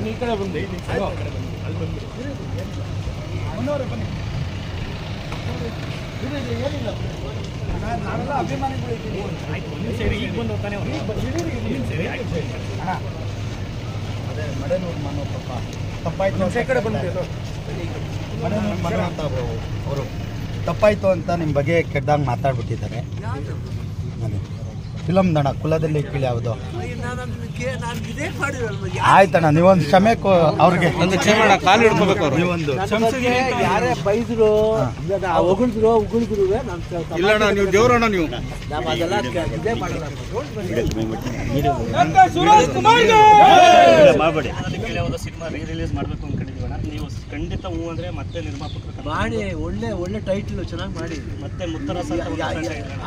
ಬನ್ನಿ, ಈ ಕಡೆ ಬಂದು ನಾವೆಲ್ಲ ಅಭಿಮಾನಿಗಳಿದ್ದೀವಿ. ಈಗ ಬಂದು ಹೋಗ್ತಾನೆ ಅದೇ ಮಡೆನೂರು ಮನೋ ಪಾಪ ತಪ್ಪಾಯ್ತು ಈ ಕಡೆ ಬಂದು ಮಡೆನೂರು ಮನೋ ಅಂತ ಅವರು ತಪ್ಪಾಯ್ತು ಅಂತ ನಿಮ್ಮ ಬಗ್ಗೆ ಕೆಟ್ಟದಾಗ ಮಾತಾಡ್ಬಿಟ್ಟಿದ್ದಾರೆ. ಅದೇ ಫಿಲಮ್ ದಣ ಕುಲದಲ್ಲಿ ಕೀಳಿ ಯಾವುದು ಆಯ್ತಣ್ಣ, ನೀವೊಂದು ಕ್ಷಮೆ ಅವ್ರಿಗೆ ಒಂದು ಕ್ಷಮೆ ಕಾಲು ಹಿಡ್ಕೋಬೇಕು ಅವರು. ನೀವೊಂದು ಯಾರೇ ಬೈದ್ರು ಉಗುಳಿದ್ರು ಇಲ್ಲಣ್ಣ, ನೀವು ದೇವ್ರಣ್ಣ, ನೀವು ನಾವು ಅದೆಲ್ಲ ಇದೇ ಮಾಡಲ್ಲ. ಮಾಡಬೇಡಿ. ಸಿನಿಮಾ ರಿಲೀಸ್ ಮಾಡಬೇಕು ಅನ್ಕೊಂಡಿದ್ದೀವಣ್ಣ. ನೀವು ಖಂಡಿತ ಹೂ ಅಂದ್ರೆ ಮತ್ತೆ ನಿರ್ಮಾಪಕರು ಮಾಡಿ ಒಳ್ಳೆ ಟೈಟ್ಲು ಚೆನ್ನಾಗಿ ಮಾಡಿ ಮತ್ತೆ ಮುತ್ತರ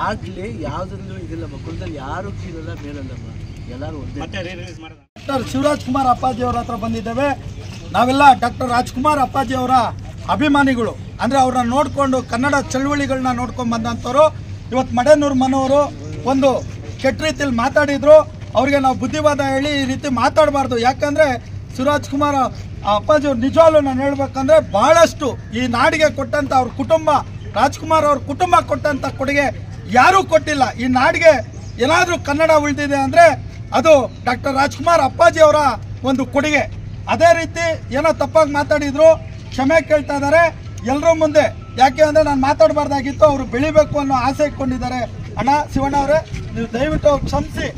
ಆಗ್ಲಿ ಯಾವ್ದ್ರಲ್ಲೂ ಇದಿಲ್ಲ. ಮಕ್ಕಳದಲ್ಲಿ ಯಾರು ಕೀಳಲ್ಲ ಮೇಲಲ್ಲಮ್ಮ, ಎಲ್ಲರೂ ಒಂದೇ. ಮತ್ತೆ ರಿಲೀಸ್ ಮಾಡೋದು. ಡಾಕ್ಟರ್ ಶಿವರಾಜ್ ಕುಮಾರ್ ಅಪ್ಪಾಜಿ ಅವರ ಹತ್ರ ಬಂದಿದ್ದೇವೆ. ನಾವೆಲ್ಲ ಡಾಕ್ಟರ್ ರಾಜ್ಕುಮಾರ್ ಅಪ್ಪಾಜಿ ಅವರ ಅಭಿಮಾನಿಗಳು. ಅಂದರೆ ಅವ್ರನ್ನ ನೋಡಿಕೊಂಡು ಕನ್ನಡ ಚಳುವಳಿಗಳನ್ನ ನೋಡ್ಕೊಂಡು ಬಂದಂಥವ್ರು. ಇವತ್ತು ಮಡೆನೂರು ಮನೋರು ಒಂದು ಕೆಟ್ಟ ರೀತಿಯಲ್ಲಿ ಮಾತಾಡಿದ್ರು. ಅವ್ರಿಗೆ ನಾವು ಬುದ್ಧಿವಾದ ಹೇಳಿ ಈ ರೀತಿ ಮಾತಾಡಬಾರ್ದು. ಯಾಕಂದರೆ ಶಿವರಾಜ್ ಕುಮಾರ್ ಅಪ್ಪಾಜಿ ಅವ್ರು ನಿಜವಾಗ್ಲೂ ನಾನು ಹೇಳ್ಬೇಕಂದ್ರೆ ಭಾಳಷ್ಟು ಈ ನಾಡಿಗೆ ಕೊಟ್ಟಂಥ ಅವ್ರ ಕುಟುಂಬ, ರಾಜ್ಕುಮಾರ್ ಅವ್ರ ಕುಟುಂಬ ಕೊಟ್ಟಂಥ ಕೊಡುಗೆ ಯಾರೂ ಕೊಟ್ಟಿಲ್ಲ. ಈ ನಾಡಿಗೆ ಏನಾದರೂ ಕನ್ನಡ ಉಳಿದಿದೆ ಅಂದರೆ ಅದು ಡಾಕ್ಟರ್ ರಾಜ್ಕುಮಾರ್ ಅಪ್ಪಾಜಿ ಅವರ ಒಂದು ಕೊಡುಗೆ. ಅದೇ ರೀತಿ ಏನೋ ತಪ್ಪಾಗಿ ಮಾತಾಡಿದ್ರು, ಕ್ಷಮೆ ಕೇಳ್ತಾ ಇದ್ದಾರೆ ಎಲ್ಲರೂ ಮುಂದೆ. ಯಾಕೆ ಅಂದರೆ ನಾನು ಮಾತಾಡಬಾರ್ದಾಗಿತ್ತು, ಅವರು ಬೆಳಿಬೇಕು ಅನ್ನೋ ಆಸೆ ಇಟ್ಕೊಂಡಿದ್ದಾರೆ. ಅಣ್ಣ ಶಿವಣ್ಣ ಅವರೇ, ನೀವು ದಯವಿಟ್ಟು ಕ್ಷಮಿಸಿ.